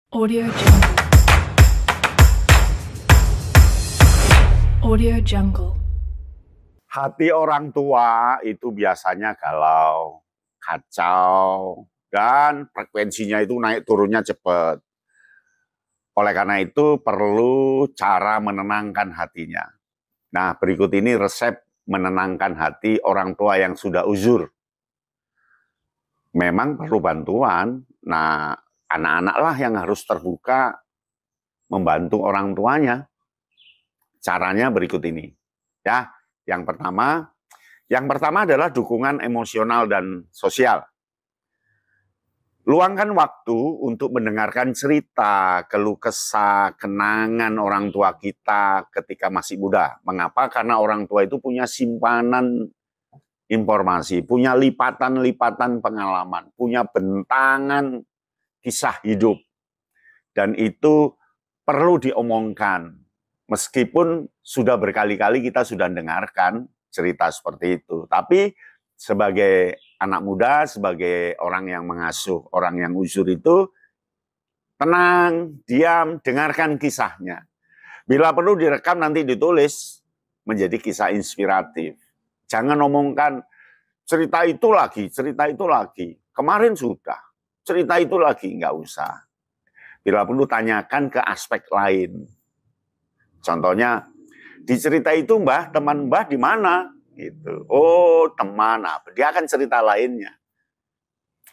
Audio Jungle. Audio Jungle. Hati orang tua itu biasanya galau, kacau, dan frekuensinya itu naik turunnya cepat. Oleh karena itu perlu cara menenangkan hatinya. Nah, berikut ini resep menenangkan hati orang tua yang sudah uzur. Memang perlu bantuan. Nah, anak-anak lah yang harus terbuka membantu orang tuanya. Caranya berikut ini. Ya, yang pertama adalah dukungan emosional dan sosial. Luangkan waktu untuk mendengarkan cerita, keluh kesah, kenangan orang tua kita ketika masih muda. Mengapa? Karena orang tua itu punya simpanan informasi, punya lipatan-lipatan pengalaman, punya bentangan kisah hidup. Dan itu perlu diomongkan. Meskipun sudah berkali-kali kita sudah dengarkan cerita seperti itu. Tapi sebagai anak muda, sebagai orang yang mengasuh, orang yang uzur itu, tenang, diam, dengarkan kisahnya. Bila perlu direkam nanti ditulis menjadi kisah inspiratif. Jangan omongkan cerita itu lagi, cerita itu lagi. Kemarin sudah, cerita itu lagi, nggak usah. Bila perlu tanyakan ke aspek lain. Contohnya, di cerita itu Mbah, teman Mbah di mana? Gitu. Oh, teman. Nah, dia akan cerita lainnya.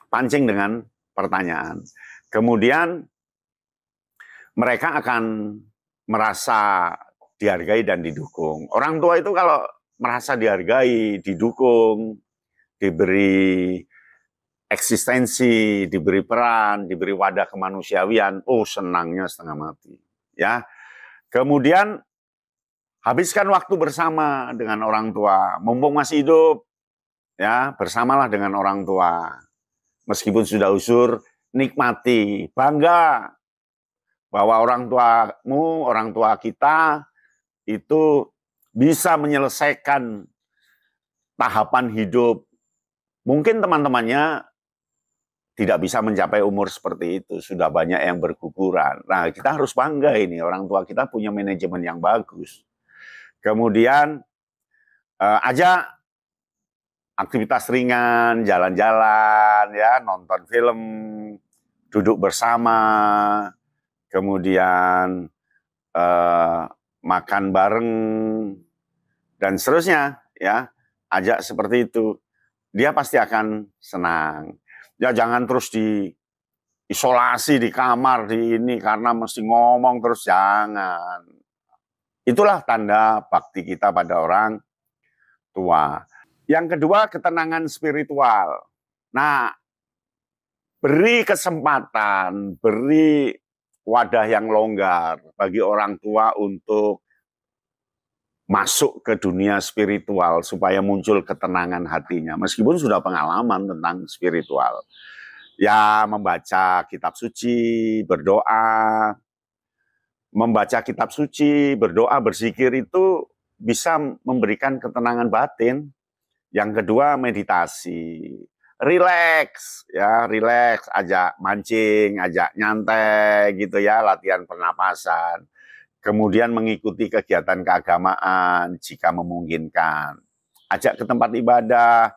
Pancing dengan pertanyaan. Kemudian mereka akan merasa dihargai dan didukung. Orang tua itu kalau merasa dihargai, didukung, diberi eksistensi, diberi peran, diberi wadah kemanusiawian, oh senangnya setengah mati. Ya. Kemudian habiskan waktu bersama dengan orang tua, mumpung masih hidup, ya bersamalah dengan orang tua. Meskipun sudah uzur, nikmati, bangga bahwa orang tuamu, orang tua kita itu bisa menyelesaikan tahapan hidup. Mungkin teman-temannya tidak bisa mencapai umur seperti itu, sudah banyak yang berguguran. Nah, kita harus bangga ini, orang tua kita punya manajemen yang bagus. Kemudian ajak aktivitas ringan, jalan-jalan, ya, nonton film, duduk bersama, kemudian makan bareng, dan seterusnya, ya, ajak seperti itu. Dia pasti akan senang. Ya, jangan terus diisolasi di kamar, di ini, karena mesti ngomong terus, jangan. Itulah tanda bakti kita pada orang tua. Yang kedua, ketenangan spiritual. Nah, beri kesempatan, beri wadah yang longgar bagi orang tua untuk masuk ke dunia spiritual supaya muncul ketenangan hatinya. Meskipun sudah pengalaman tentang spiritual. Ya, membaca kitab suci, berdoa, membaca kitab suci, berdoa, berzikir itu bisa memberikan ketenangan batin. Yang kedua, meditasi. Relax, ya, relax, ajak mancing, ajak nyantai gitu ya, latihan pernapasan. Kemudian mengikuti kegiatan keagamaan jika memungkinkan. Ajak ke tempat ibadah,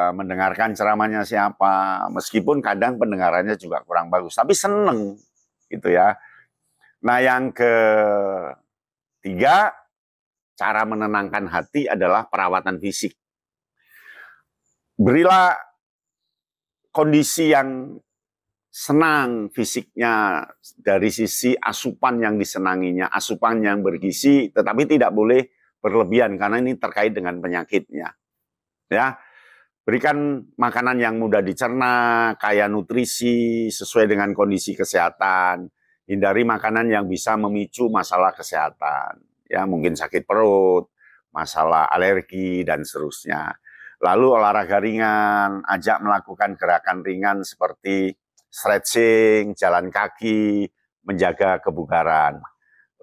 mendengarkan ceramahnya siapa, meskipun kadang pendengarannya juga kurang bagus, tapi seneng gitu ya. Nah, yang ketiga, cara menenangkan hati adalah perawatan fisik. Berilah kondisi yang senang fisiknya dari sisi asupan yang disenanginya, asupan yang bergizi, tetapi tidak boleh berlebihan karena ini terkait dengan penyakitnya. Ya, berikan makanan yang mudah dicerna, kaya nutrisi, sesuai dengan kondisi kesehatan. Hindari makanan yang bisa memicu masalah kesehatan. Ya, mungkin sakit perut, masalah alergi, dan seterusnya. Lalu olahraga ringan, ajak melakukan gerakan ringan seperti stretching, jalan kaki, menjaga kebugaran.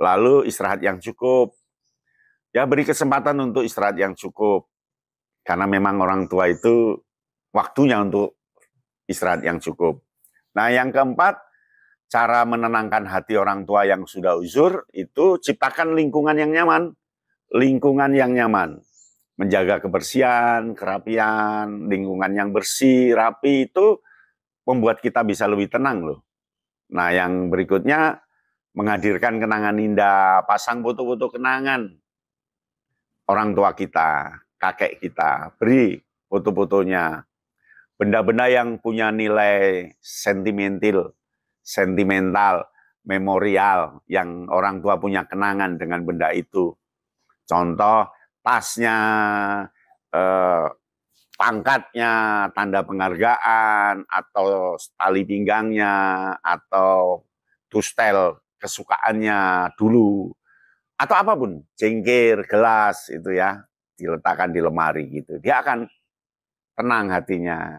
Lalu istirahat yang cukup. Ya, beri kesempatan untuk istirahat yang cukup. Karena memang orang tua itu waktunya untuk istirahat yang cukup. Nah, yang keempat, cara menenangkan hati orang tua yang sudah uzur itu ciptakan lingkungan yang nyaman. Lingkungan yang nyaman. Menjaga kebersihan, kerapian, lingkungan yang bersih, rapi itu membuat kita bisa lebih tenang loh. Nah, yang berikutnya menghadirkan kenangan indah, pasang foto-foto kenangan orang tua kita, kakek kita, beri foto-fotonya. Benda-benda yang punya nilai sentimental, memorial, yang orang tua punya kenangan dengan benda itu. Contoh, tasnya, pangkatnya, tanda penghargaan, atau tali pinggangnya, atau tustel kesukaannya dulu, atau apapun, cengkir, gelas, itu ya, diletakkan di lemari gitu. Dia akan tenang hatinya.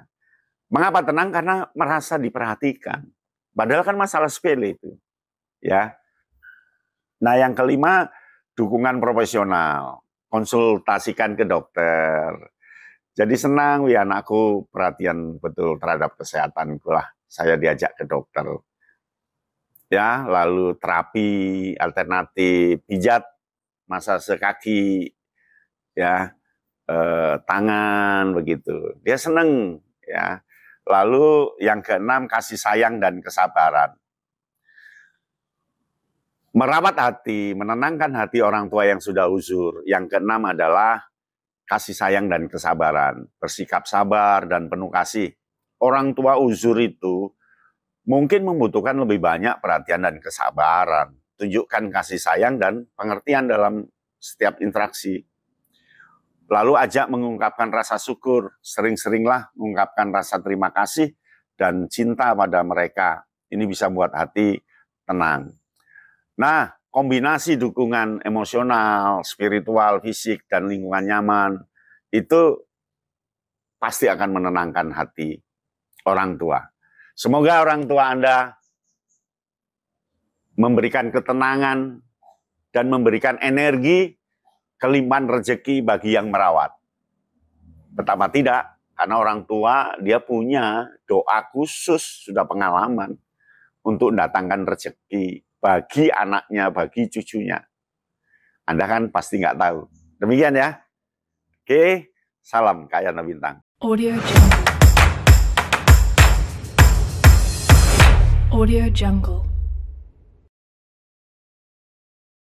Mengapa tenang? Karena merasa diperhatikan. Padahal kan masalah sepele itu. Ya. Nah, yang kelima, dukungan profesional. Konsultasikan ke dokter. Jadi senang, ya anakku perhatian betul terhadap kesehatanku lah. Saya diajak ke dokter. Ya, lalu terapi alternatif, pijat, masase kaki, ya, tangan begitu. Dia senang, ya. Lalu yang keenam, kasih sayang dan kesabaran. Merawat hati, menenangkan hati orang tua yang sudah uzur. Yang keenam adalah kasih sayang dan kesabaran. Bersikap sabar dan penuh kasih. Orang tua uzur itu mungkin membutuhkan lebih banyak perhatian dan kesabaran. Tunjukkan kasih sayang dan pengertian dalam setiap interaksi. Lalu ajak mengungkapkan rasa syukur. Sering-seringlah mengungkapkan rasa terima kasih dan cinta pada mereka. Ini bisa membuat hati tenang. Nah, kombinasi dukungan emosional, spiritual, fisik, dan lingkungan nyaman itu pasti akan menenangkan hati orang tua. Semoga orang tua Anda memberikan ketenangan dan memberikan energi, kelimpahan rezeki bagi yang merawat. Betapa tidak, karena orang tua dia punya doa khusus, sudah pengalaman untuk mendatangkan rezeki bagi anaknya, bagi cucunya. Anda kan pasti nggak tahu. Demikian ya. Oke, salam Kayana Bintang. Audio Jungle. Audio Jungle.